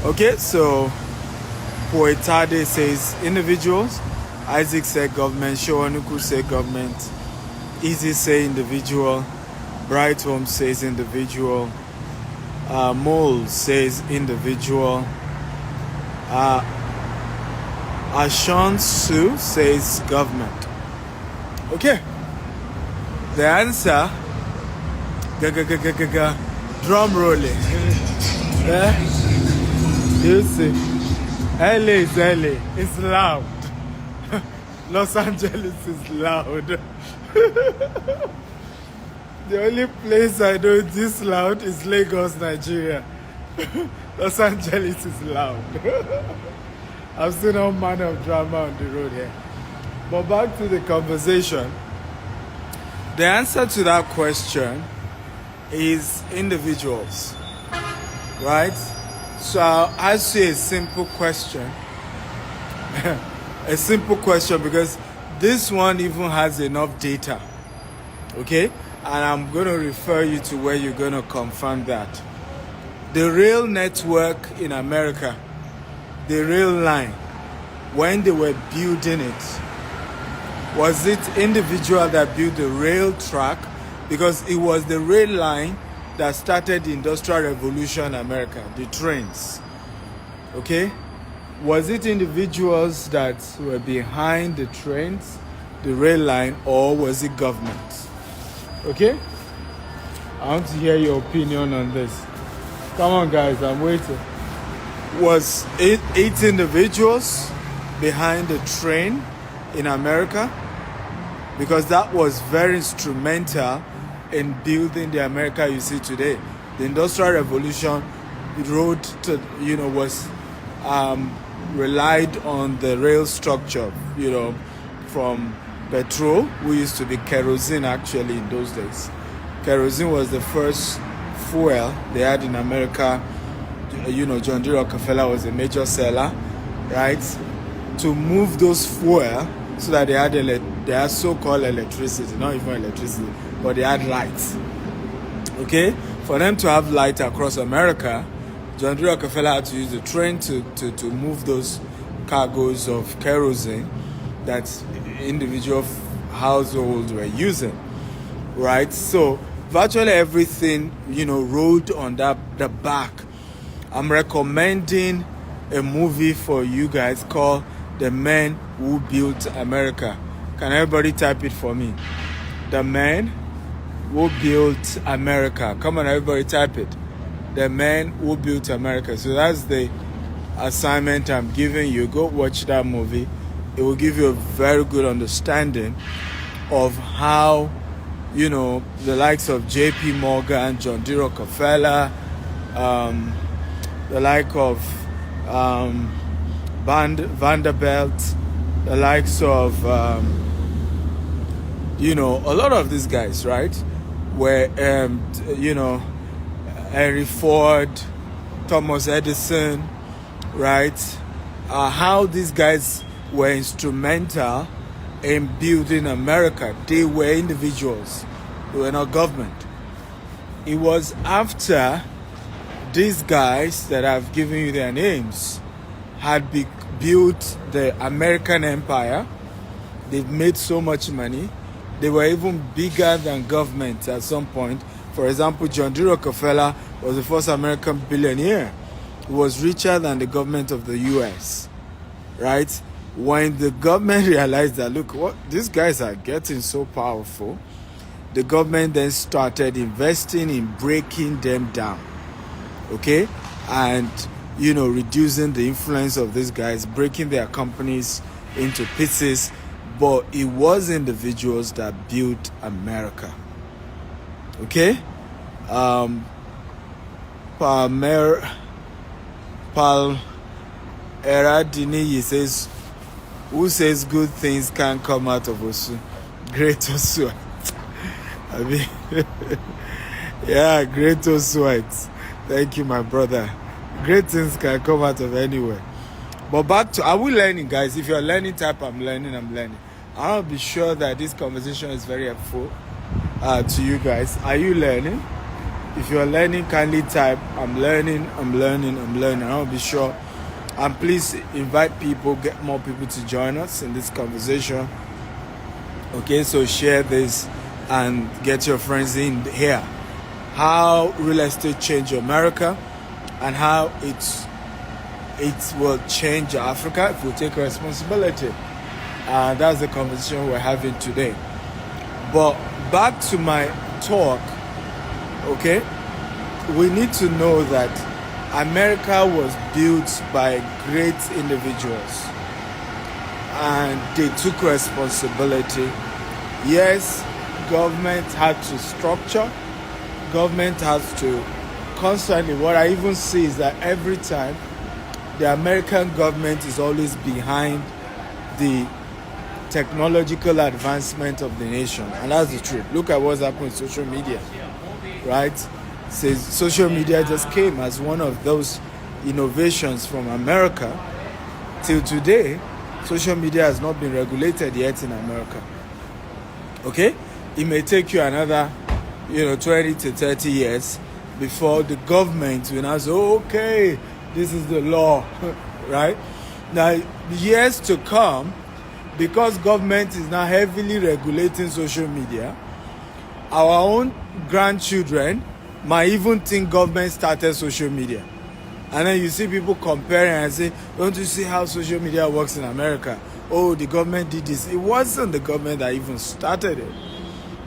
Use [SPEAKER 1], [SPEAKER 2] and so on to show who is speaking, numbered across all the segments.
[SPEAKER 1] Okay, so Poetade says individuals, Isaac said government, Showanuku said government, Easy say individual, Bright Home says individual, Mole says individual, Ashan Su says government. Okay, the answer, drum rolling. You see, LA is LA, it's loud. Los Angeles is loud. The only place I know this loud is Lagos, Nigeria. Los Angeles is loud. I've seen all manner of drama on the road here. But back to the conversation. The answer to that question is individuals, right? So I'll ask you a simple question. A simple question, because this one even has enough data, okay? And I'm going to refer you to where you're going to confirm that. The rail network in America, the rail line, when they were building it, was it individual that built the rail track? Because it was the rail line that started the Industrial Revolution in America, the trains, okay? Was it individuals that were behind the trains, the rail line, or was it government? Okay? I want to hear your opinion on this. Come on, guys, I'm waiting. Was it 8 individuals behind the train in America? Because that was very instrumental in building the America you see today. The Industrial Revolution, road to, was relied on the rail structure, from petrol, who used to be kerosene actually in those days. Kerosene was the first fuel they had in America. John D. Rockefeller was a major seller, right? To move those fuel so that they had so-called electricity, not even electricity, but they had lights. Okay? For them to have light across America, John D. Rockefeller had to use the train to move those cargoes of kerosene that individual households were using, right? So virtually everything, rode on the back. I'm recommending a movie for you guys called The Men Who Built America. Can everybody type it for me? The Men Who Built America. Come on, everybody type it. The Men Who Built America. So that's the assignment I'm giving you. Go watch that movie. It will give you a very good understanding of how, the likes of J.P. Morgan, John D. Rockefeller, the like of Vanderbilt, the likes of, a lot of these guys, right? Where, Henry Ford, Thomas Edison, right? How these guys were instrumental in building America. They were individuals. They were not government. It was after these guys that I've given you their names had built the American empire. They've made so much money. They were even bigger than government at some point. For example, John D. Rockefeller was the first American billionaire. He was richer than the government of the U.S., right? When the government realized that, look, what these guys are getting so powerful, the government then started investing in breaking them down, okay? And, reducing the influence of these guys, breaking their companies into pieces. But it was individuals that built America, okay? Paul Eradini says, who says good things can't come out of Osu? Great Osu. I mean, yeah, great Osu. Thank you, my brother. Great things can come out of anywhere. But back to, are we learning, guys? If you're learning, type I'm learning. I'll be sure that this conversation is very helpful to you guys. Are you learning? If you're learning, kindly type, I'm learning. I'll be sure. And please invite people, get more people to join us in this conversation. Okay, so share this and get your friends in here. How real estate changed America and how it will change Africa if we take responsibility. That's the conversation we're having today. But back to my talk, okay? We need to know that America was built by great individuals and they took responsibility. Yes, government had to structure, government has to constantly, what I even see is that every time the American government is always behind the technological advancement of the nation, and that's the truth. Look at what's happening with social media, right? Says social media just came as one of those innovations from America. Till today, social media has not been regulated yet in America. Okay, it may take you another 20 to 30 years before the government will now say, okay, this is the law, right? Now, years to come, because government is now heavily regulating social media, our own grandchildren might even think government started social media. And then you see people comparing and say, don't you see how social media works in America? Oh, the government did this. It wasn't the government that even started it.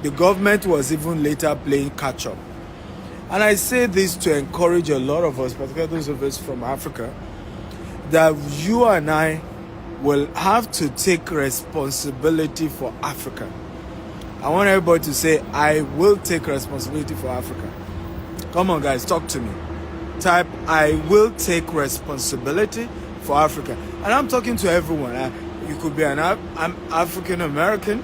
[SPEAKER 1] The government was even later playing catch up. And I say this to encourage a lot of us, particularly those of us from Africa, that you and I will have to take responsibility for Africa. I want everybody to say, I will take responsibility for Africa. Come on, guys, talk to me. Type, I will take responsibility for Africa. And I'm talking to everyone. You could be an African American.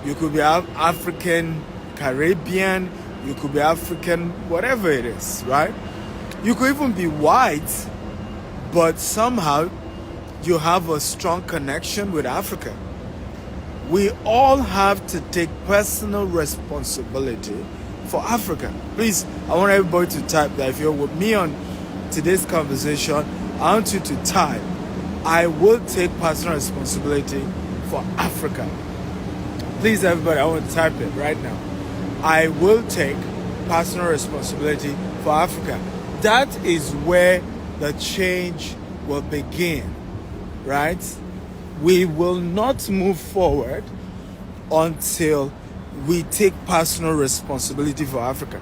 [SPEAKER 1] You could be African Caribbean. You could be African, whatever it is, right? You could even be white, but somehow you have a strong connection with Africa. We all have to take personal responsibility for Africa. Please, I want everybody to type that. If you're with me on today's conversation, I want you to type, I will take personal responsibility for Africa. Please, everybody, I want to type it right now. I will take personal responsibility for Africa. That is where the change will begin, right? We will not move forward until we take personal responsibility for Africa.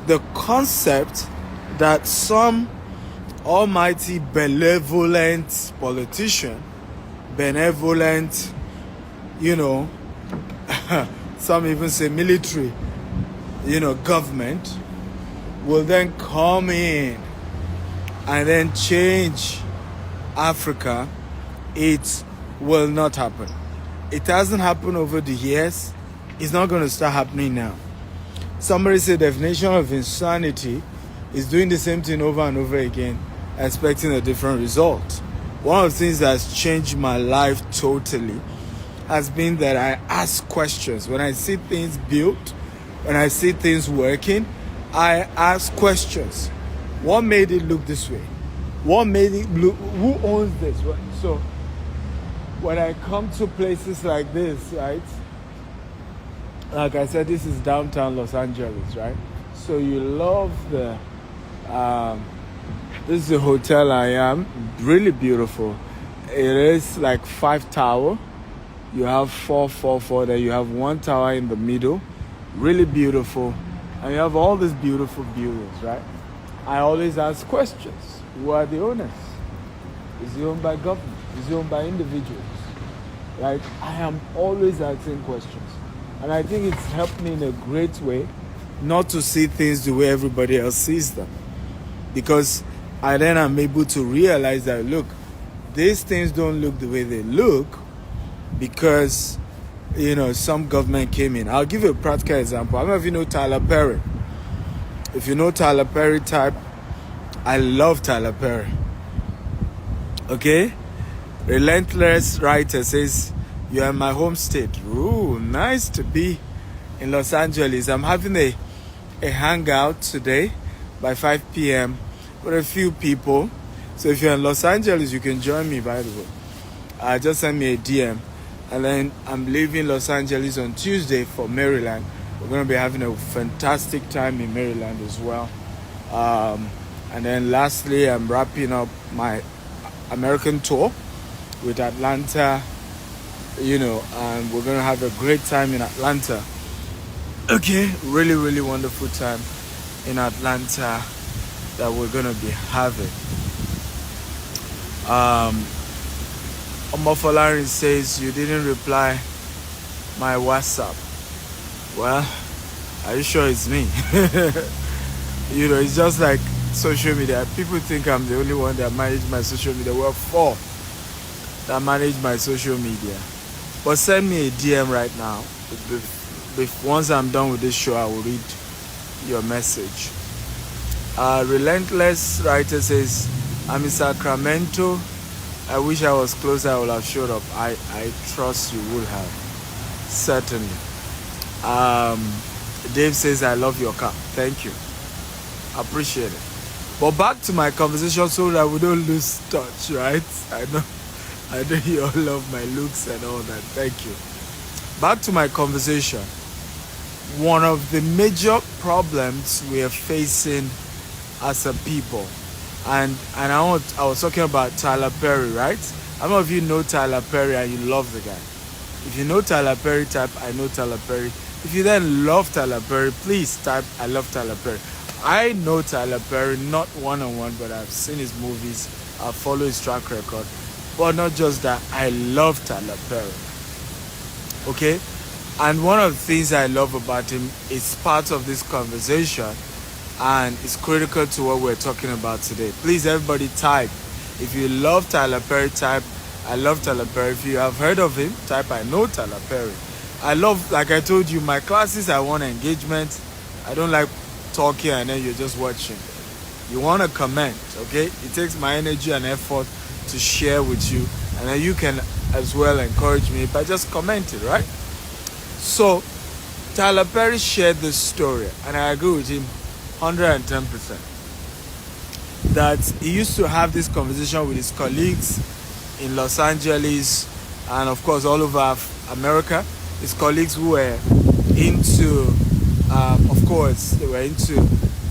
[SPEAKER 1] The concept that some almighty benevolent politician, some even say military, government will then come in and then change Africa, it will not happen. It hasn't happened over the years. It's not going to start happening now. Somebody said the definition of insanity is doing the same thing over and over again, expecting a different result. One of the things that has changed my life totally has been that I ask questions. When I see things built, when I see things working, I ask questions. What made it look this way? What made it look? Who owns this? Right? So when I come to places like this, right? Like I said, this is downtown Los Angeles, right? So you love the, this is the hotel I am, really beautiful. It is like 5 tower. You have 4, then you have 1 tower in the middle, really beautiful. And you have all these beautiful buildings, right? I always ask questions. Who are the owners? Is it owned by government? Is it owned by individuals? Like, I am always asking questions. And I think it's helped me in a great way not to see things the way everybody else sees them. Because I then am able to realize that, look, these things don't look the way they look because, some government came in. I'll give you a practical example. I don't know if you know Tyler Perry. If you know Tyler Perry, type, I love Tyler Perry. Okay? Relentless writer says, you are in my home state. Ooh, nice to be in Los Angeles. I'm having a hangout today by 5 p.m. with a few people. So if you're in Los Angeles, you can join me, by the way. Just send me a DM. And then I'm leaving Los Angeles on Tuesday for Maryland. We're going to be having a fantastic time in Maryland as well. And then lastly, I'm wrapping up my American tour with Atlanta, and we're going to have a great time in Atlanta. Okay, really, really wonderful time in Atlanta that we're going to be having. Omofolarin says you didn't reply my WhatsApp. Well, are you sure it's me? It's just like social media. People think I'm the only one that manage my social media. We're 4 that manage my social media. But send me a DM right now. Once I'm done with this show, I will read your message. Relentless Writer says, I'm in Sacramento. I wish I was closer. I would have showed up. I trust you would have. Certainly. Dave says, I love your car. Thank you. Appreciate it. But back to my conversation so that we don't lose touch, right? I know you all love my looks and all that. Thank you. Back to my conversation. One of the major problems we are facing as a people, and I was talking about Tyler Perry, right? How many of you know Tyler Perry and you love the guy? If you know Tyler Perry, type I know Tyler Perry. If you then love Tyler Perry, please type I love Tyler Perry. I know Tyler Perry, not one-on-one, but I've seen his movies, I follow his track record. But not just that, I love Tyler Perry. Okay? And one of the things I love about him is part of this conversation, and it's critical to what we're talking about today. Please, everybody type. If you love Tyler Perry, type I love Tyler Perry. If you have heard of him, type I know Tyler Perry. I love, like I told you, my classes, I want engagement. I don't like talking and then you're just watching. You want to comment, okay? It takes my energy and effort to share with you, and then you can as well encourage me by just commenting, right? So Tyler Perry shared this story, and I agree with him 110%, that he used to have this conversation with his colleagues in Los Angeles and of course all over America. His colleagues who were into of course they were into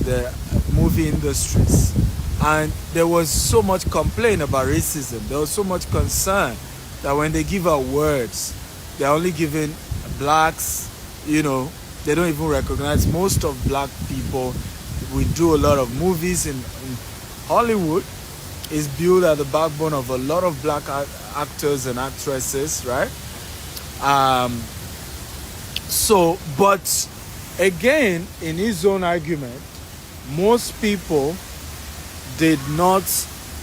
[SPEAKER 1] the movie industries, and there was so much complaint about racism. There was so much concern that when they give out words, they're only giving blacks, they don't even recognize most of black people. We do a lot of movies in Hollywood. Is built at the backbone of a lot of black actors and actresses, right? But again, in his own argument, most people did not,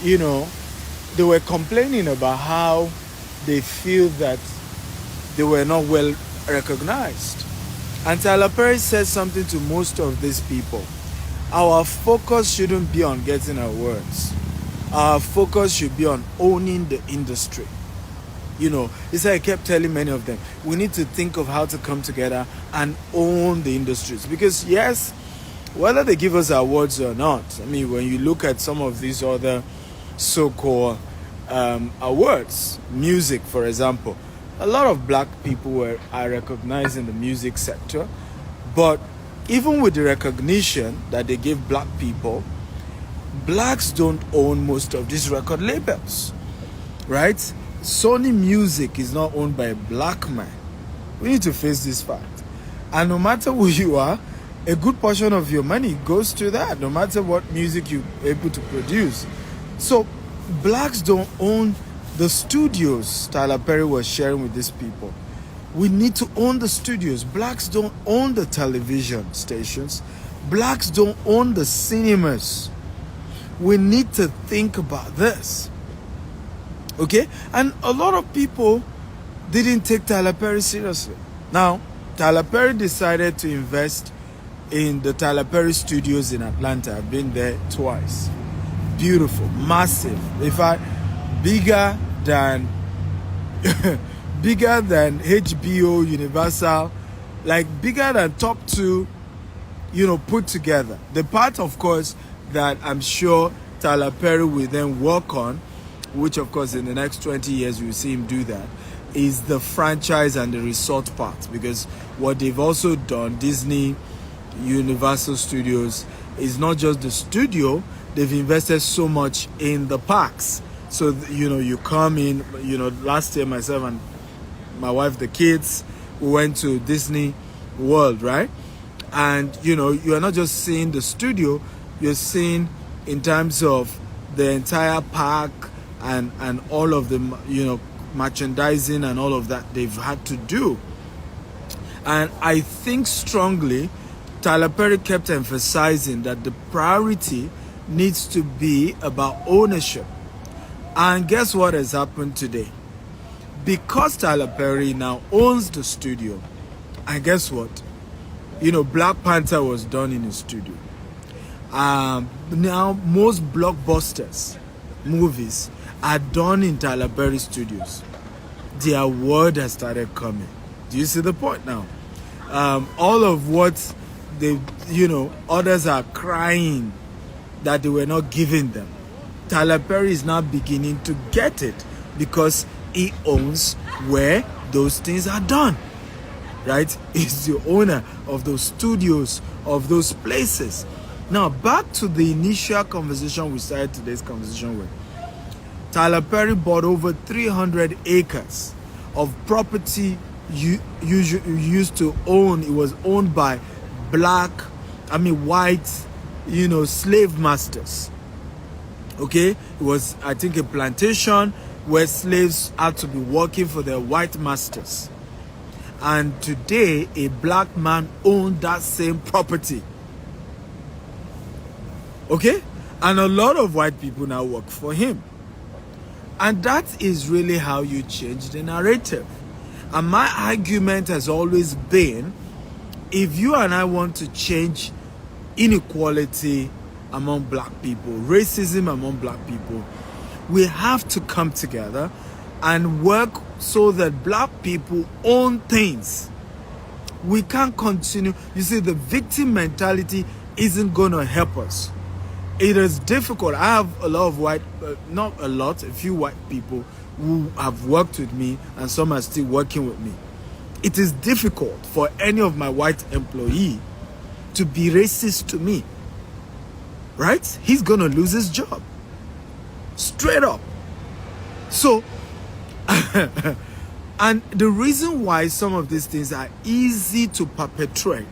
[SPEAKER 1] they were complaining about how they feel that they were not well recognized. And Tyler Perry said something to most of these people. Our focus shouldn't be on getting awards. Our focus should be on owning the industry. It's like I kept telling many of them, we need to think of how to come together and own the industries. Because yes, whether they give us awards or not, I mean, when you look at some of these other so-called awards, music, for example, a lot of black people are recognized in the music sector. But even with the recognition that they give black people, blacks don't own most of these record labels, right? Sony Music is not owned by a black man. We need to face this fact. And no matter who you are, a good portion of your money goes to that, no matter what music you're able to produce. So blacks don't own the studios Tyler Perry was sharing with these people. We need to own the studios. Blacks don't own the television stations. Blacks don't own the cinemas. We need to think about this. Okay? And a lot of people didn't take Tyler Perry seriously. Now, Tyler Perry decided to invest in the Tyler Perry Studios in Atlanta. I've been there twice. Beautiful, massive. In fact, bigger than HBO, Universal, like bigger than top 2, put together. The part, of course, that I'm sure Tyler Perry will then work on, which of course in the next 20 years you'll see him do that, is the franchise and the resort part. Because what they've also done, Disney, Universal Studios, is not just the studio, they've invested so much in the parks. So, you come in, last year myself and my wife, the kids, we went to Disney World, right? And, you're not just seeing the studio, you're seeing in terms of the entire park and all of the, merchandising and all of that they've had to do. And I think strongly Tyler Perry kept emphasizing that the priority needs to be about ownership. And guess what has happened today? Because Tyler Perry now owns the studio, and guess what? Black Panther was done in his studio. Now most blockbusters movies are done in Tyler Perry studios. The award has started coming. Do you see the point now? All of what they, others are crying that they were not giving them, Tyler Perry is now beginning to get it because he owns where those things are done, right? He's the owner of those studios, of those places. Now, back to the initial conversation we started today's conversation with. Tyler Perry bought over 300 acres of property you used to own. It was owned by white, slave masters. Okay? It was, I think, a plantation where slaves had to be working for their white masters. And today, a black man owned that same property. Okay? And a lot of white people now work for him. And that is really how you change the narrative. And my argument has always been, if you and I want to change inequality among black people, racism among black people, we have to come together and work so that black people own things. We can't continue. You see, the victim mentality isn't going to help us. It is difficult. I have a lot of a few white people who have worked with me, and some are still working with me. It is difficult for any of my white employee to be racist to me, right? He's going to lose his job. Straight up. So, and the reason why some of these things are easy to perpetrate,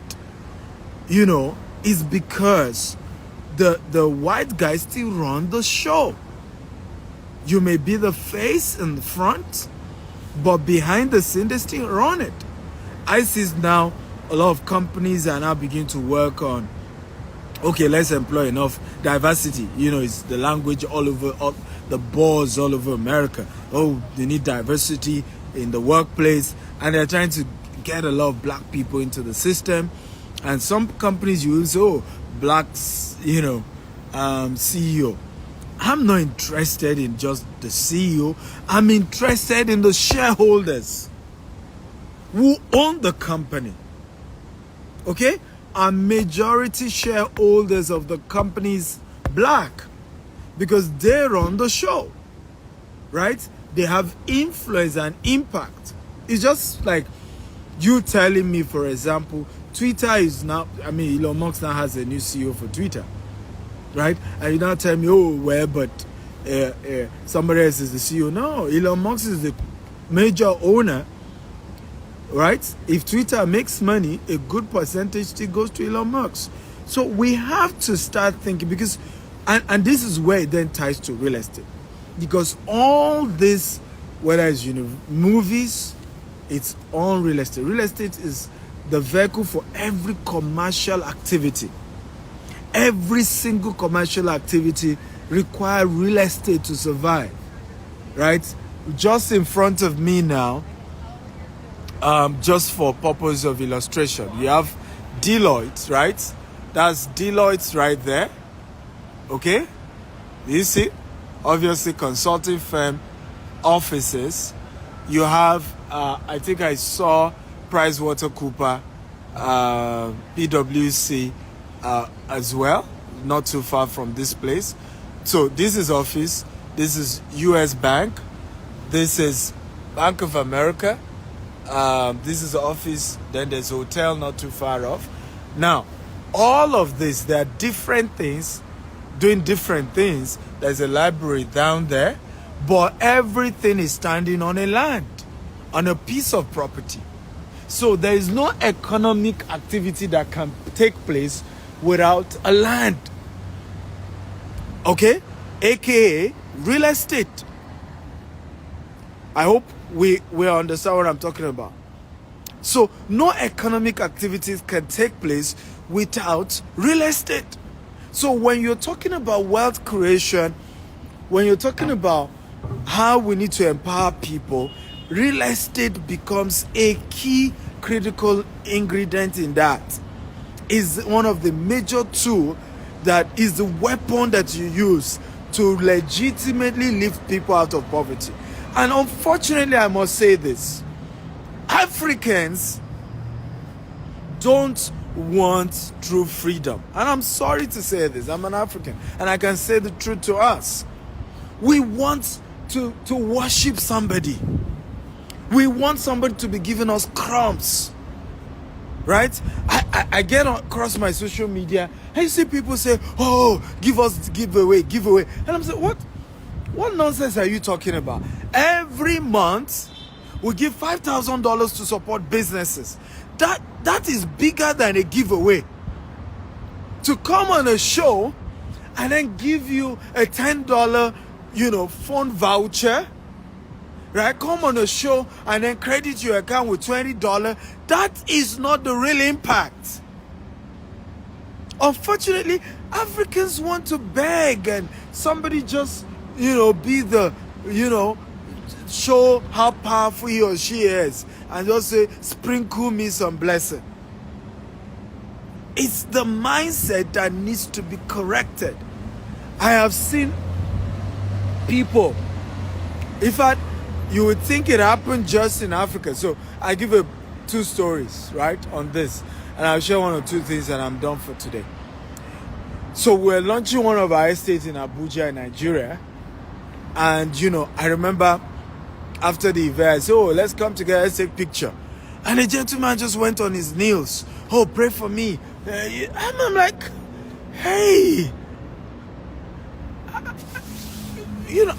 [SPEAKER 1] is because the white guys still run the show. You may be the face in the front, but behind the scene, they still run it. I see now a lot of companies are now beginning to work on, okay, let's employ enough diversity. It's the language all over, the boards all over America. Oh, they need diversity in the workplace. And they're trying to get a lot of black people into the system. And some companies use, blacks, CEO. I'm not interested in just the CEO. I'm interested in the shareholders who own the company. Okay? Are majority shareholders of the companies black? Because they run the show. Right? They have influence and impact. It's just like you telling me, for example, Twitter is now, Elon Musk now has a new CEO for Twitter. Right? And you now tell me, but somebody else is the CEO. No, Elon Musk is the major owner. Right? If Twitter makes money, a good percentage still goes to Elon Musk. So we have to start thinking, because, and this is where it then ties to real estate. Because all this, whether it's movies, it's all real estate. Real estate is the vehicle for every commercial activity. Every single commercial activity requires real estate to survive, right? Just in front of me now, just for purpose of illustration, you have Deloitte, right? That's Deloitte right there, okay? You see? Obviously, consulting firm offices. You have, I think I saw PricewaterhouseCoopers, PwC, as well, not too far from this place. So this is office, this is US Bank, this is Bank of America, this is the office, then there's a hotel not too far off. Now, all of this, there are different things, doing different things. There's a library down there, but everything is standing on a land, on a piece of property. So there is no economic activity that can take place without a land. Okay? AKA real estate. I hope we understand what I'm talking about. So no economic activities can take place without real estate. So when you're talking about wealth creation, when you're talking about how we need to empower people, real estate becomes a key critical ingredient in that. Is one of the major tools that is the weapon that you use to legitimately lift people out of poverty. And unfortunately, I must say this, Africans don't want true freedom. And I'm sorry to say this, I'm an African, and I can say the truth to us. We want to worship somebody. We want somebody to be giving us crumbs. Right? I get across my social media and you see people say, oh, give us giveaway. And I'm saying, what nonsense are you talking about? Every month we give $5,000 to support businesses. That is bigger than a giveaway. To come on a show and then give you a $10, phone voucher, right? Come on a show and then credit your account with $20. That is not the real impact. Unfortunately, Africans want to beg and somebody just, be the, show how powerful he or she is and just say, sprinkle me some blessing. It's the mindset that needs to be corrected. I have seen people, in fact, you would think it happened just in Africa. So I give two stories, right, on this. And I'll share one or two things and I'm done for today. So we're launching one of our estates in Abuja, in Nigeria. And, I remember after the event, I said, oh, let's come together, let's take a picture. And the gentleman just went on his knees. Oh, pray for me. I'm like, hey.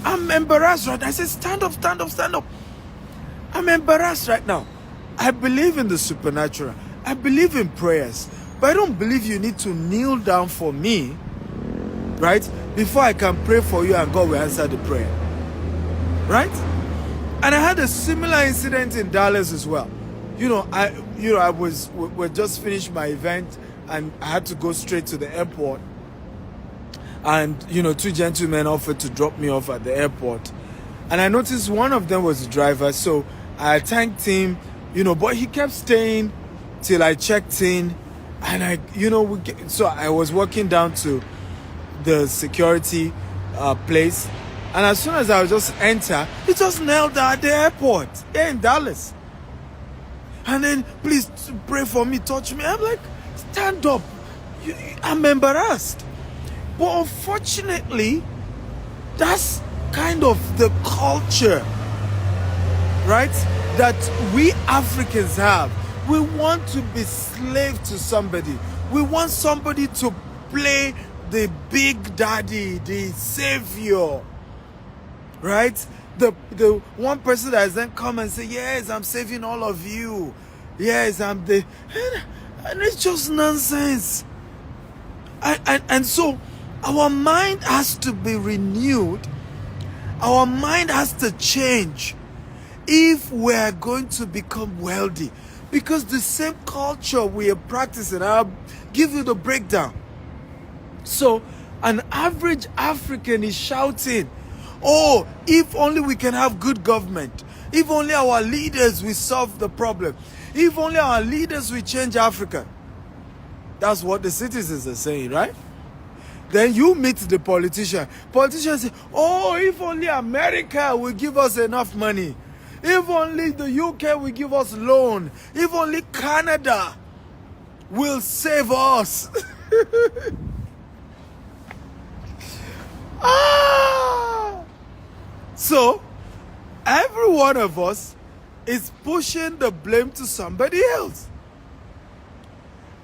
[SPEAKER 1] I'm embarrassed right now. I said, stand up. I'm embarrassed right now. I believe in the supernatural. I believe in prayers. But I don't believe you need to kneel down for me, right? Before I can pray for you and God will answer the prayer. Right? And I had a similar incident in Dallas as well. We just finished my event and I had to go straight to the airport. And, two gentlemen offered to drop me off at the airport. And I noticed one of them was the driver. So I thanked him, but he kept staying till I checked in. And so I was walking down to the security place. And as soon as I would just enter, he just knelt down at the airport here in Dallas. And then, please pray for me, touch me. I'm like, stand up. I'm embarrassed. But unfortunately, that's kind of the culture, right, that we Africans have. We want to be slave to somebody. We want somebody to play the big daddy, the savior, right? The one person that has then come and say, yes, I'm saving all of you. Yes, I'm the... And it's just nonsense. And so our mind has to be renewed. Our mind has to change if we're going to become wealthy. Because the same culture we are practicing, I'll give you the breakdown. So an average African is shouting, oh, if only we can have good government. If only our leaders will solve the problem. If only our leaders will change Africa. That's what the citizens are saying, right? Then you meet the politician. Politicians say, oh, if only America will give us enough money. If only the UK will give us loan. If only Canada will save us. So, every one of us is pushing the blame to somebody else.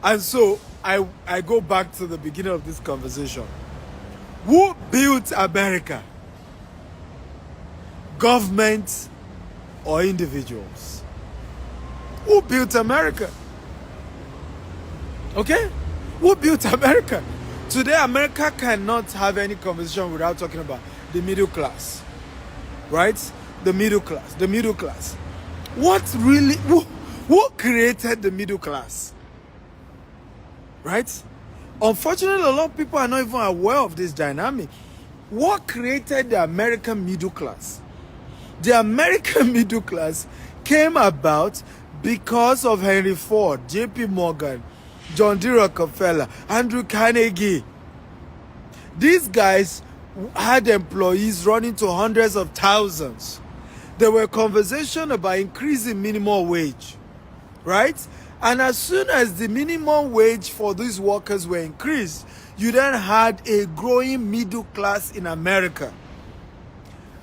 [SPEAKER 1] And so, I go back to the beginning of this conversation. Who built America? Government or individuals? Who built America? Okay? Who built America? Today, America cannot have any conversation without talking about the middle class. Right? The middle class. The middle class. What really, who created the middle class? Right? Unfortunately, a lot of people are not even aware of this dynamic. What created the American middle class? The American middle class came about because of Henry Ford, J.P. Morgan, John D. Rockefeller, Andrew Carnegie. These guys had employees running to hundreds of thousands. There were conversations about increasing minimum wage, right? And as soon as the minimum wage for these workers were increased, you then had a growing middle class in America.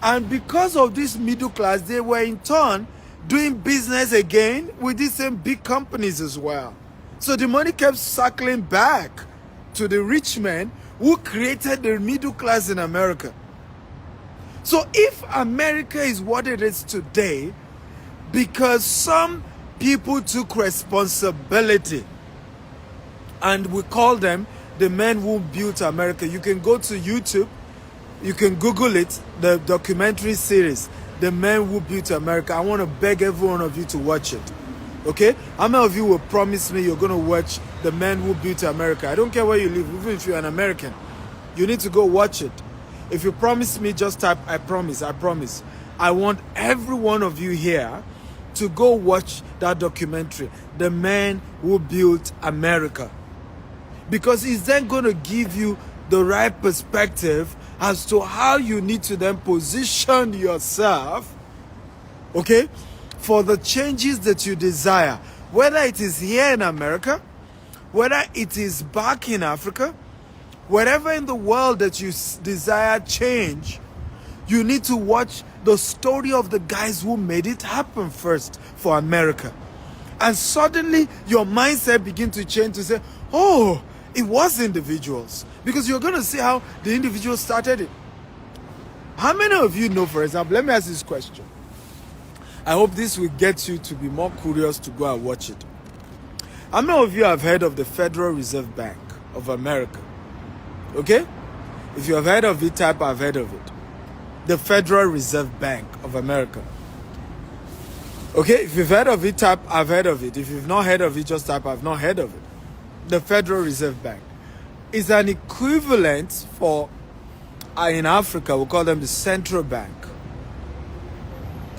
[SPEAKER 1] And because of this middle class, they were in turn doing business again with these same big companies as well. So the money kept circling back to the rich men who created the middle class in America. So if America is what it is today, because some people took responsibility, and we call them the men who built America. You can go to YouTube, you can Google it, the documentary series, The Men Who Built America. I want to beg every one of you to watch it. Okay? How many of you will promise me you're going to watch The Men Who Built America? I don't care where you live, even if you're an American. You need to go watch it. If you promise me, just type, I promise, I promise. I want every one of you here to go watch that documentary, The Men Who Built America. Because it's then going to give you the right perspective as to how you need to then position yourself, okay, for the changes that you desire. Whether it is here in America, whether it is back in Africa, wherever in the world that you desire change, you need to watch the story of the guys who made it happen first for America. And suddenly your mindset begins to change to say, oh, it was individuals. Because you're going to see how the individuals started it. How many of you know, for example, let me ask this question. I hope this will get you to be more curious to go and watch it. How many of you have heard of the Federal Reserve Bank of America? Okay? If you have heard of it, type I've heard of it. The Federal Reserve Bank of America. Okay? If you've heard of it, type I've heard of it. If you've not heard of it, just type I've not heard of it. The Federal Reserve Bank is an equivalent for, in Africa, we call them the central bank.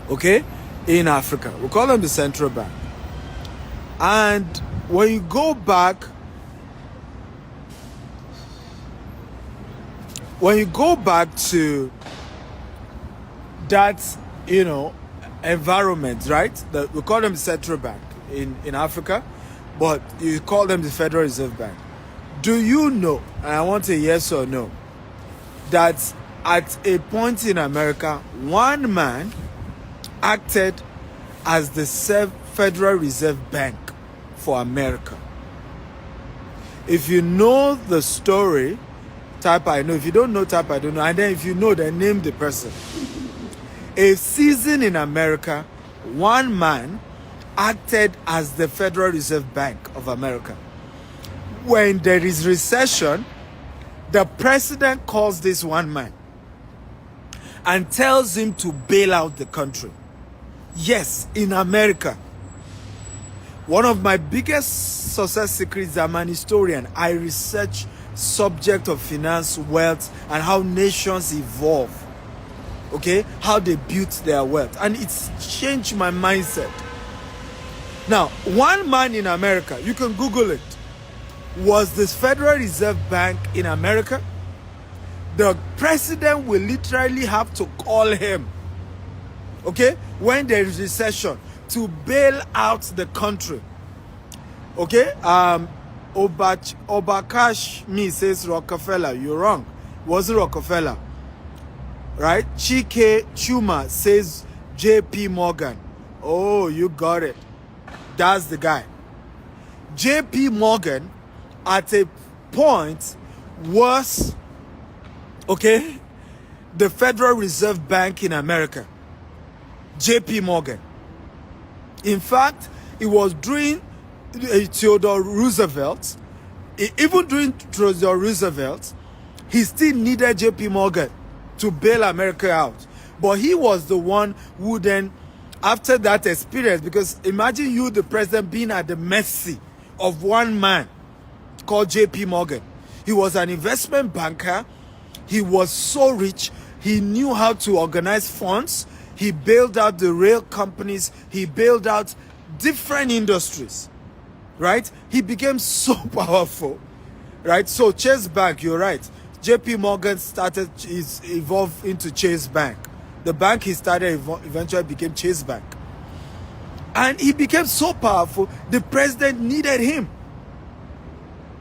[SPEAKER 1] Okay? In Africa, we call them the central bank. And when you go back, to that, environment, right? We call them the central bank in Africa, but you call them the Federal Reserve Bank. Do you know, and I want a yes or no, that at a point in America, one man acted as the Federal Reserve Bank for America? If you know the story, type I know. If you don't know, type I don't know. And then if you know, then name the person. A season in America, one man acted as the Federal Reserve Bank of America. When there is recession, the president calls this one man and tells him to bail out the country. Yes, in America. One of my biggest success secrets, I'm an historian. I research subject of finance, wealth, and how nations evolve. Okay? How they built their wealth. And it's changed my mindset. Now, one man in America, you can Google it, was this Federal Reserve Bank in America. The president will literally have to call him, okay, when there is recession, to bail out the country. Okay? Obakash me says Rockefeller. You're wrong. Wasn't Rockefeller. Right? Chike Chuma says JP Morgan. Oh, you got it. That's the guy. JP Morgan at a point was, okay, the Federal Reserve Bank in America. JP Morgan. In fact, it was during Theodore Roosevelt, even during Theodore Roosevelt, he still needed JP Morgan to bail America out. But he was the one who then, after that experience, because imagine you, the president, being at the mercy of one man called JP Morgan. He was an investment banker. He was so rich. He knew how to organize funds. He bailed out the rail companies. He bailed out different industries, right? He became so powerful, right? So Chase Bank, you're right. JP Morgan evolved into Chase Bank. The bank he started eventually became Chase Bank. And he became so powerful, the president needed him,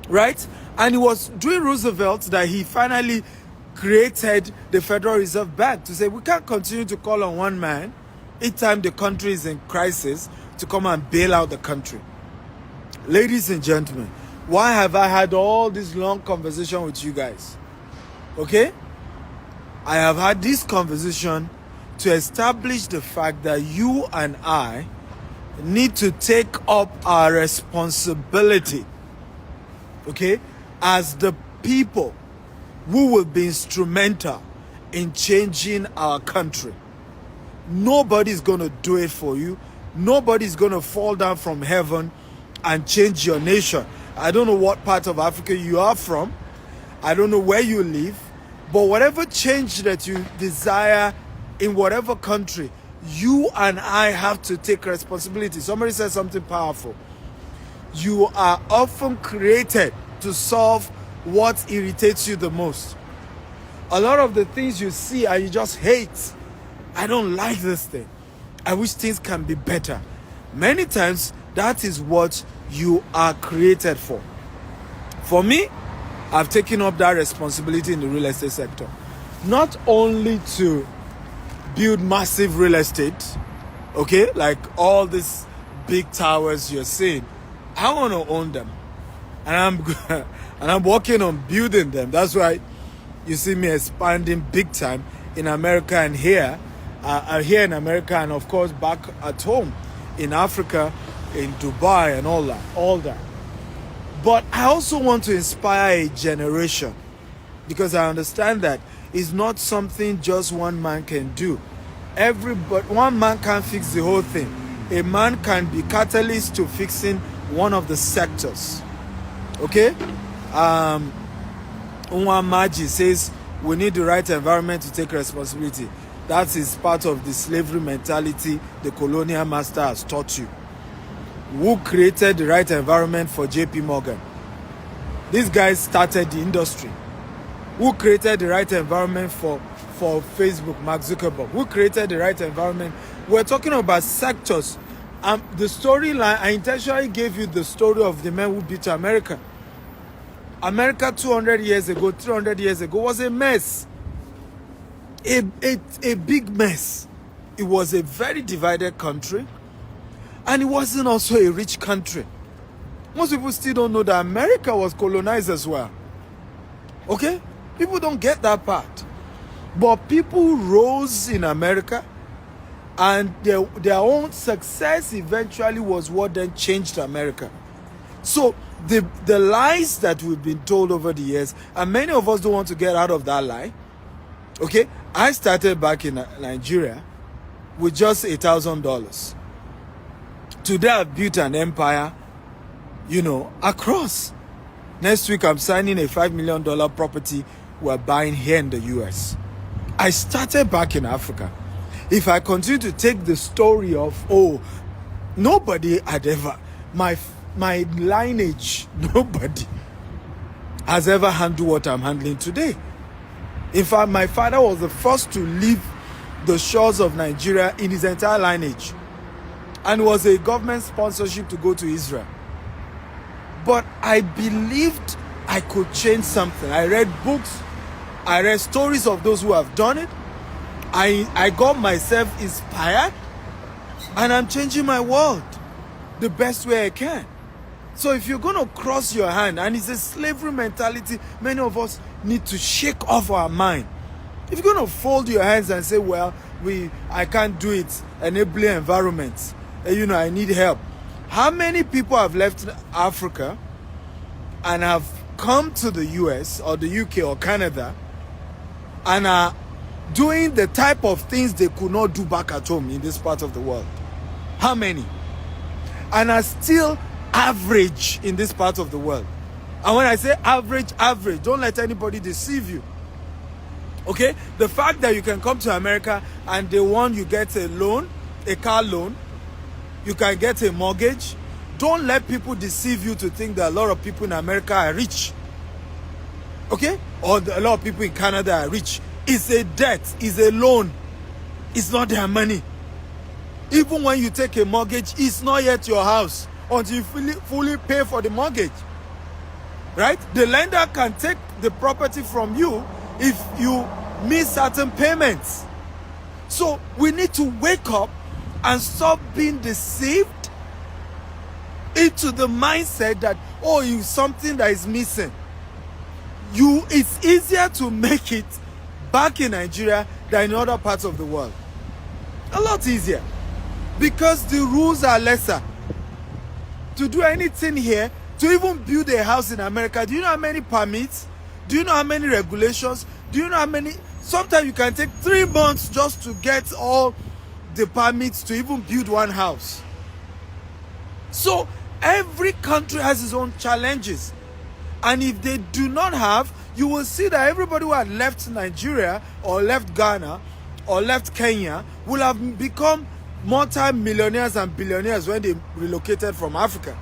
[SPEAKER 1] right? And it was during Roosevelt that he finally created the Federal Reserve Bank to say, we can't continue to call on one man each time the country is in crisis to come and bail out the country. Ladies and gentlemen, why have I had all this long conversation with you guys? Okay? I have had this conversation to establish the fact that you and I need to take up our responsibility, okay, as the people who will be instrumental in changing our country. Nobody's going to do it for you. Nobody's going to fall down from heaven and change your nation. I don't know what part of Africa you are from. I don't know where you live. But whatever change that you desire in whatever country, you and I have to take responsibility. Somebody said something powerful. You are often created to solve what irritates you the most. A lot of the things you see and you just hate. I don't like this thing. I wish things can be better. Many times, that is what you are created for. For me, I've taken up that responsibility in the real estate sector. Not only to build massive real estate, okay, like all these big towers you're seeing. I want to own them. And I'm working on building them. That's why you see me expanding big time in America and here in America, and of course back at home in Africa, in Dubai and all that. But I also want to inspire a generation, because I understand that it's not something just one man can do. One man can't fix the whole thing. A man can be catalyst to fixing one of the sectors. Okay? Unwa Maji says we need the right environment to take responsibility. That is part of the slavery mentality the colonial master has taught you. Who created the right environment for JP Morgan? These guys started the industry. Who created the right environment for Facebook, Mark Zuckerberg? Who created the right environment? We're talking about sectors. The storyline, I intentionally gave you the story of the men who beat America. America 200 years ago, 300 years ago was a mess. A big mess. It was a very divided country. And it wasn't also a rich country. Most people still don't know that America was colonized as well. Okay? People don't get that part. But people rose in America, and their own success eventually was what then changed America. So the lies that we've been told over the years, and many of us don't want to get out of that lie. Okay? I started back in Nigeria with just $1,000. Today I've built an empire, across. Next week I'm signing a $5 million property we're buying here in the US. I started back in Africa. If I continue to take the story of, nobody had ever, my lineage, nobody has ever handled what I'm handling today. In fact, my father was the first to leave the shores of Nigeria in his entire lineage, and was a government sponsorship to go to Israel. But I believed I could change something. I read books, I read stories of those who have done it. I got myself inspired, and I'm changing my world the best way I can. So if you're going to cross your hand, and it's a slavery mentality many of us need to shake off our mind. If you're going to fold your hands and say, well, I can't do it, enabling environments, I need help. How many people have left Africa and have come to the US or the UK or Canada and are doing the type of things they could not do back at home in this part of the world? How many? And are still average in this part of the world. And when I say average, don't let anybody deceive you. Okay? The fact that you can come to America and they want you get a loan, a car loan, you can get a mortgage. Don't let people deceive you to think that a lot of people in America are rich. Okay? Or a lot of people in Canada are rich. It's a debt, it's a loan. It's not their money. Even when you take a mortgage, it's not yet your house until you fully pay for the mortgage. Right? The lender can take the property from you if you miss certain payments. So we need to wake up and stop being deceived into the mindset that, oh, it's something that is missing. It's easier to make it back in Nigeria than in other parts of the world. A lot easier. Because the rules are lesser. To do anything here, to even build a house in America, do you know how many permits? Do you know how many regulations? Do you know how many? Sometimes you can take 3 months just to get all the permits to even build one house. So every country has its own challenges. And if they do not have, you will see that everybody who had left Nigeria or left Ghana or left Kenya will have become multi-millionaires and billionaires when they relocated from Africa.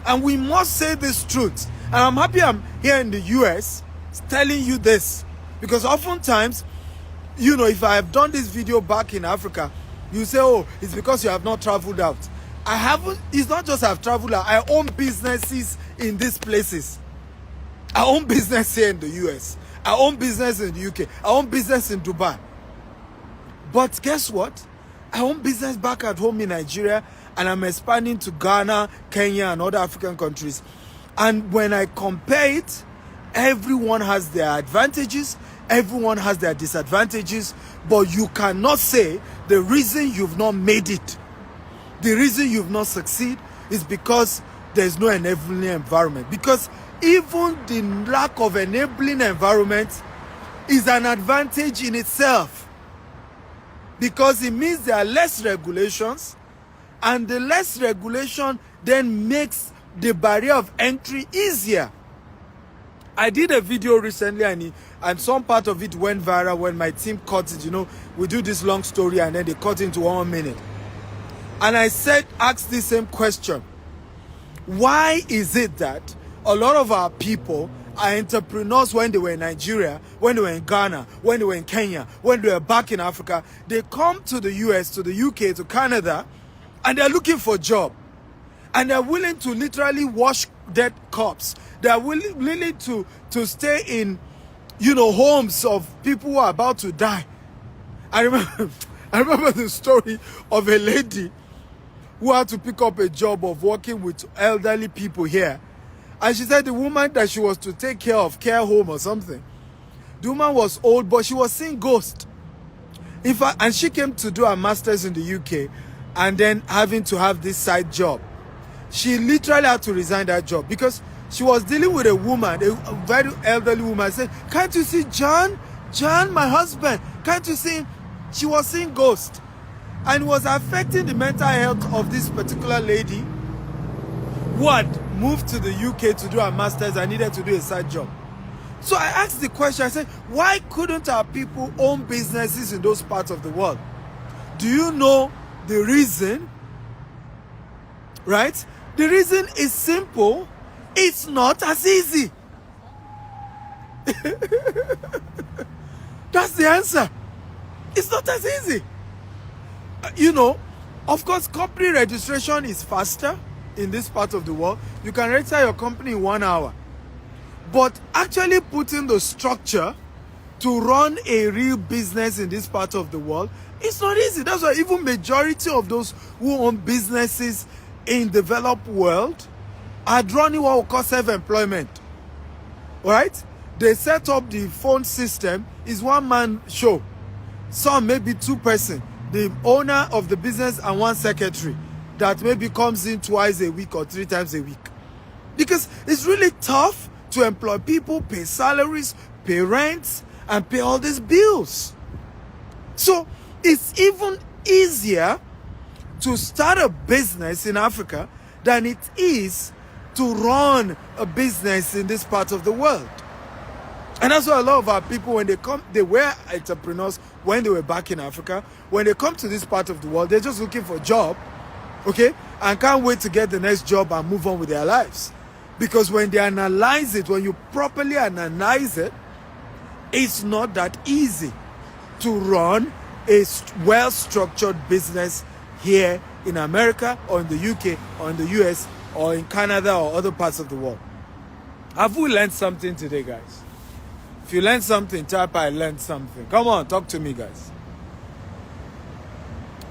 [SPEAKER 1] And we must say this truth. And I'm happy I'm here in the US telling you this, because oftentimes, if I have done this video back in Africa, you say, oh, it's because you have not traveled out. I haven't. It's not just I've traveled out. I own businesses in these places. I own business here in the US. I own business in the UK. I own business in Dubai. But guess what? I own business back at home in Nigeria, and I'm expanding to Ghana, Kenya, and other African countries. And when I compare it, everyone has their advantages, everyone has their disadvantages, but you cannot say the reason you've not made it, the reason you've not succeeded is because there's no enabling environment. Because even the lack of enabling environment is an advantage in itself. Because it means there are less regulations, and the less regulation then makes the barrier of entry easier. I did a video recently, and some part of it went viral when my team cut it. We do this long story and then they cut into 1 minute. And I asked the same question. Why is it that a lot of our people are entrepreneurs when they were in Nigeria, when they were in Ghana, when they were in Kenya, when they were back in Africa? They come to the US, to the UK, to Canada, and they're looking for a job. And they're willing to literally wash dead corpses. They're willing to stay in, homes of people who are about to die. I remember the story of a lady who had to pick up a job of working with elderly people here. And she said the woman that she was to take care of, care home or something, the woman was old, but she was seeing ghosts. In fact, and she came to do her master's in the UK and then having to have this side job. She literally had to resign that job because she was dealing with a woman, a very elderly woman. Said, can't you see John? John, my husband, can't you see him? She was seeing ghosts. And it was affecting the mental health of this particular lady who had moved to the UK to do her master's and needed to do a side job. So I asked the question, I said, why couldn't our people own businesses in those parts of the world? Do you know the reason? Right? The reason is simple. It's not as easy. That's the answer. It's not as easy. Of course, company registration is faster. in this part of the world, you can register your company in 1 hour. But actually putting the structure to run a real business in this part of the world, it's not easy. That's why even majority of those who own businesses in developed world are running what we call self-employment. All right? They set up the phone system, is one-man show. Some maybe 2 person, the owner of the business and 1 secretary that maybe comes in twice a week or 3 times a week. Because it's really tough to employ people, pay salaries, pay rents, and pay all these bills. So it's even easier to start a business in Africa than it is to run a business in this part of the world. And that's why a lot of our people, when they come, they were entrepreneurs when they were back in Africa. When they come to this part of the world, they're just looking for a job, okay? And can't wait to get the next job and move on with their lives. Because when they analyze it, when you properly analyze it, it's not that easy to run a well-structured business here in America or in the UK or in the US or in Canada or other parts of the world. Have we learned something today, guys? If you learned something, type I learned something. Come on, talk to me, guys.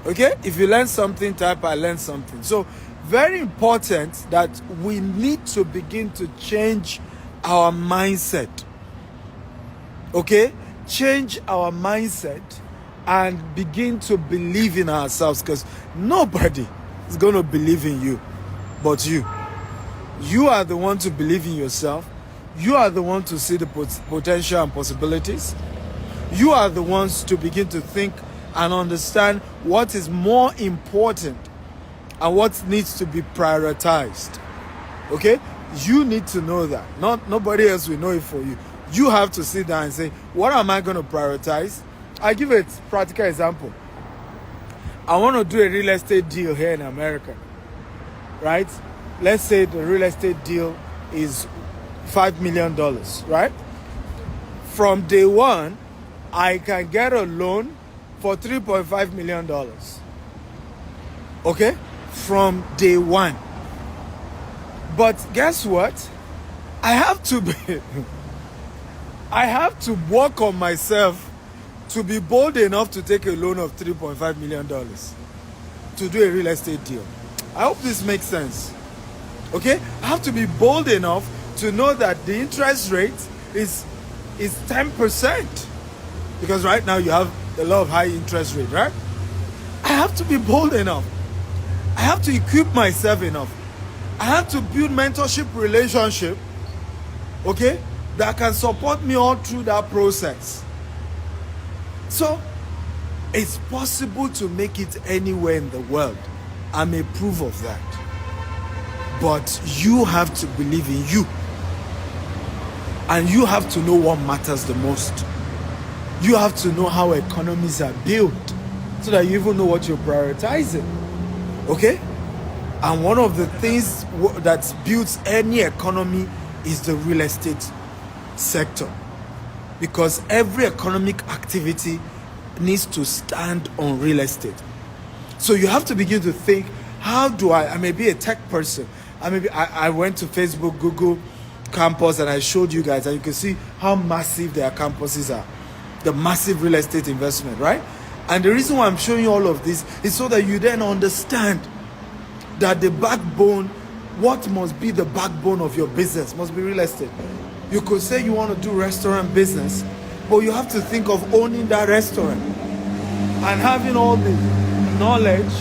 [SPEAKER 1] Okay? If you learned something, type I learned something. So, very important that we need to begin to change our mindset. Okay? Change our mindset and begin to believe in ourselves, because nobody is going to believe in you but you. You are the one to believe in yourself. You are the one to see the potential and possibilities. You are the ones to begin to think and understand what is more important and what needs to be prioritized. Okay? You need to know that. Nobody else will know it for you. You have to sit down and say, what am I going to prioritize? I give a practical example. I want to do a real estate deal here in America. Right? Let's say the real estate deal is $5 million, right? From day one, I can get a loan for $3.5 million. Okay? From day one. But guess what? I have to work on myself to be bold enough to take a loan of $3.5 million to do a real estate deal. I hope this makes sense. Okay? I have to be bold enough to know that the interest rate is 10%. Because right now you have a lot of high interest rate, right? I have to be bold enough. I have to equip myself enough. I have to build mentorship relationship, okay, that can support me all through that process. So, it's possible to make it anywhere in the world. I'm a proof of that. But you have to believe in you. And you have to know what matters the most. You have to know how economies are built so that you even know what you're prioritizing. Okay? And one of the things that builds any economy is the real estate sector. Because every economic activity needs to stand on real estate. So you have to begin to think, how do I may be a tech person. I went to Facebook, Google campus, and I showed you guys, and you can see how massive their campuses are. The massive real estate investment, right? And the reason why I'm showing you all of this is so that you then understand that the backbone, what must be the backbone of your business must be real estate. You could say you want to do restaurant business, but you have to think of owning that restaurant and having all the knowledge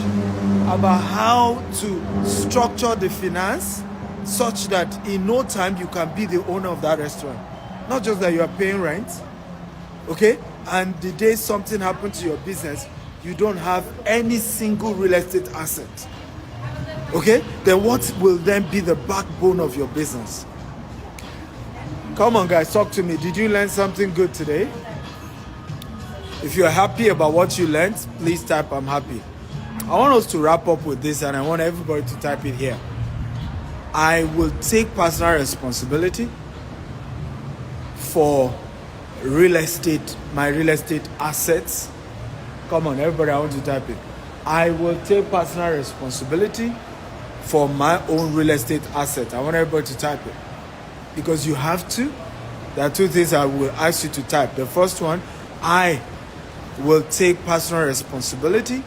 [SPEAKER 1] about how to structure the finance such that in no time you can be the owner of that restaurant. Not just that you are paying rent, okay? And the day something happens to your business, you don't have any single real estate asset. Okay? Then what will then be the backbone of your business? Come on, guys, talk to me. Did you learn something good today? If you're happy about what you learned, please type I'm happy. I want us to wrap up with this, and I want everybody to type it here. I will take personal responsibility for real estate, my real estate assets. Come on, everybody, I want to type it. I will take personal responsibility for my own real estate asset. I want everybody to type it because you have to. There are two things I will ask you to type. The first one, I will take personal responsibility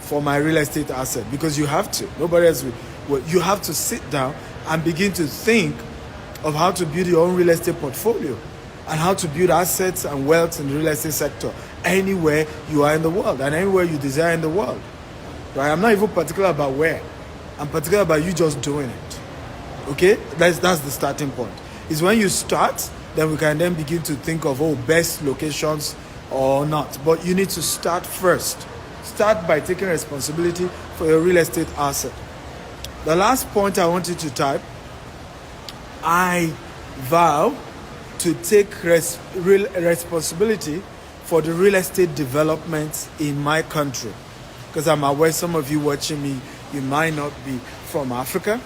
[SPEAKER 1] for my real estate asset, because you have to. Nobody else will. Well, you have to sit down and begin to think of how to build your own real estate portfolio and how to build assets and wealth in the real estate sector anywhere you are in the world and anywhere you desire in the world. Right? I'm not even particular about where. I'm particular about you just doing it. Okay? That's the starting point. It's when you start, then we can then begin to think of, best locations or not. But you need to start first. Start by taking responsibility for your real estate asset. The last point I want you to type, I vow to take responsibility for the real estate development in my country. Because I'm aware some of you watching me, you might not be from Africa,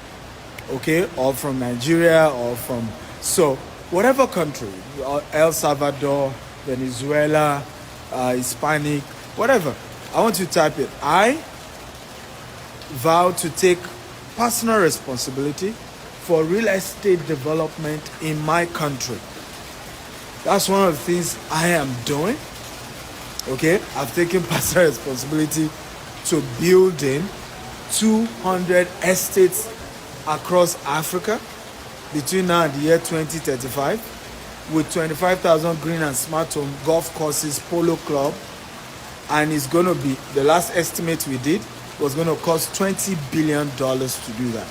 [SPEAKER 1] okay, or from Nigeria, or from, so whatever country, El Salvador, Venezuela, Hispanic, whatever, I want you to type it. I vow to take personal responsibility for real estate development in my country. That's one of the things I am doing. Okay, I've taken personal responsibility to building 200 estates across Africa between now and the year 2035, with 25,000 green and smart home, golf courses, polo club, and it's going to be, the last estimate we did was going to cost $20 billion to do that.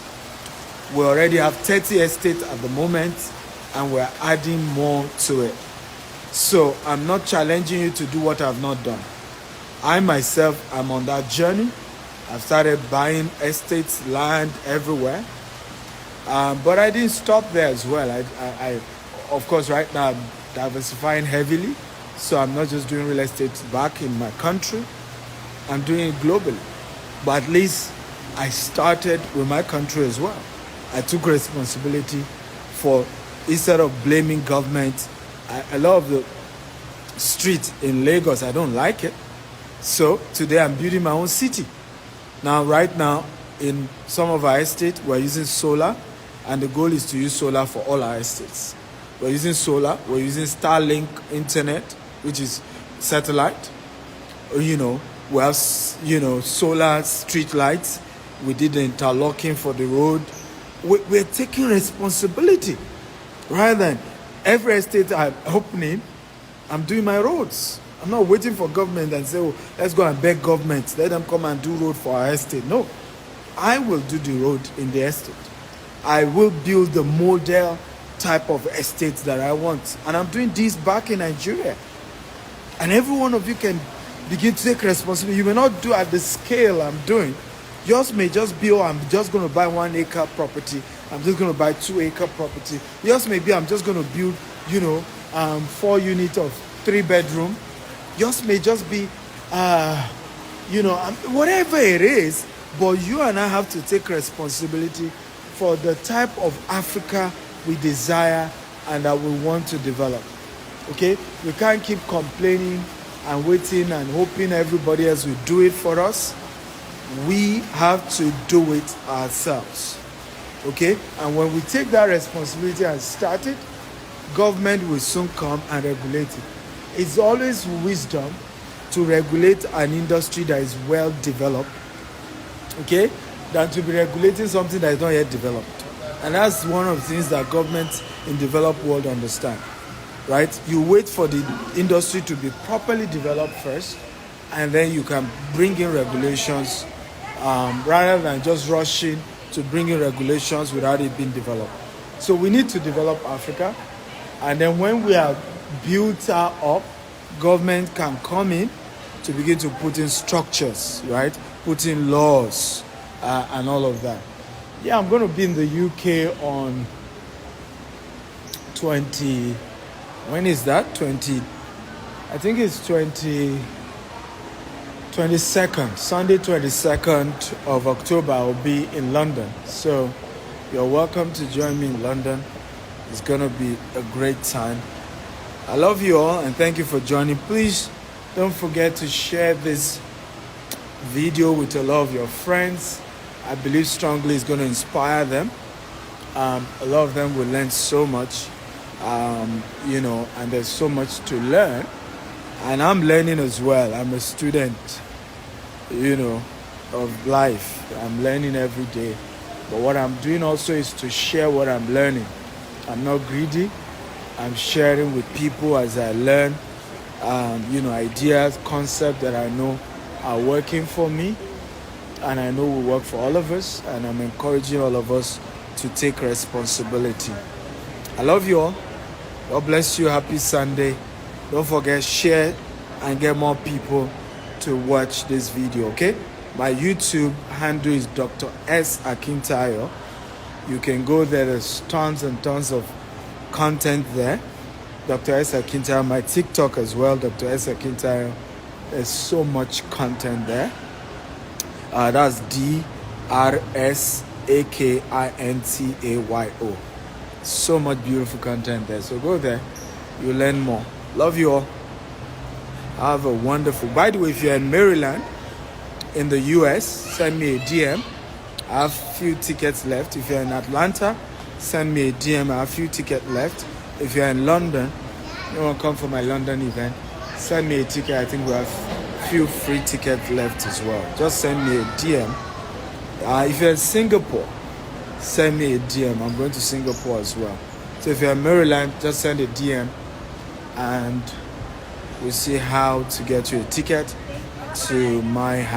[SPEAKER 1] We already have 30 estates at the moment, and we're adding more to it. So I'm not challenging you to do what I've not done. I myself am on that journey. I've started buying estates, land everywhere. But I didn't stop there as well. I of course, right now I'm diversifying heavily. So I'm not just doing real estate back in my country. I'm doing it globally. But at least I started with my country as well. I took responsibility for, instead of blaming government, I love the street in Lagos. I don't like it. So today I'm building my own city. Now, right now, in some of our estates, we're using solar, and the goal is to use solar for all our estates. We're using solar, we're using Starlink internet, which is satellite. We have, solar street lights. We did the interlocking for the road. We're taking responsibility. Rather than every estate I'm opening, I'm doing my roads. I'm not waiting for government and say, let's go and beg government. Let them come and do road for our estate. No, I will do the road in the estate. I will build the model type of estates that I want. And I'm doing this back in Nigeria. And every one of you can begin to take responsibility. You may not do at the scale I'm doing. Yours may just be, I'm just going to buy 1 acre property. I'm just going to buy 2 acre property. Yours may be, I'm just going to build, 4 units of 3 bedroom. Yours may just be, whatever it is, but you and I have to take responsibility for the type of Africa we desire and that we want to develop. Okay? We can't keep complaining and waiting and hoping everybody else will do it for us. We have to do it ourselves. Okay? And when we take that responsibility and start it, government will soon come and regulate it. It's always wisdom to regulate an industry that is well developed, okay, than to be regulating something that is not yet developed. And that's one of the things that governments in developed world understand, right? You wait for the industry to be properly developed first, and then you can bring in regulations rather than just rushing to bring in regulations without it being developed. So we need to develop Africa, and then when we are built her up, government can come in to begin to put in structures, right? Put in laws and all of that. Yeah, I'm going to be in the UK on 20, when is that? 20, I think it's 22nd, Sunday 22nd of October, I'll be in London. So you're welcome to join me in London. It's going to be a great time. I love you all and thank you for joining. Please don't forget to share this video with a lot of your friends I believe strongly it's going to inspire them. A lot of them will learn so much, you know, and there's so much to learn. And I'm learning as well. I'm a student, you know, of life. I'm learning every day. But what I'm doing also is to share what I'm learning. I'm not greedy. I'm sharing with people as I learn, you know, ideas, concepts that I know are working for me, and I know will work for all of us, and I'm encouraging all of us to take responsibility. I love you all. God bless you. Happy Sunday. Don't forget, share and get more people to watch this video, okay? My YouTube handle is Dr. S. Akintayo. You can go there. There's tons and tons of content there. Dr. S. Akintayo. My TikTok as well, Dr. S. Akintayo. There's so much content there. That's DRSAKINTAYO. So much beautiful content there. So go there. You learn more. Love you all. Have a wonderful. By the way, if you're in Maryland, in the US, send me a DM. I have few tickets left. If you're in Atlanta, send me a DM. I have few tickets left. If you're in London, you want to come for my London event, send me a ticket. I think we have few free tickets left as well. Just send me a DM. If you're in Singapore, send me a DM. I'm going to Singapore as well. So if you're in Maryland, just send a DM and we'll see how to get you a ticket to my house.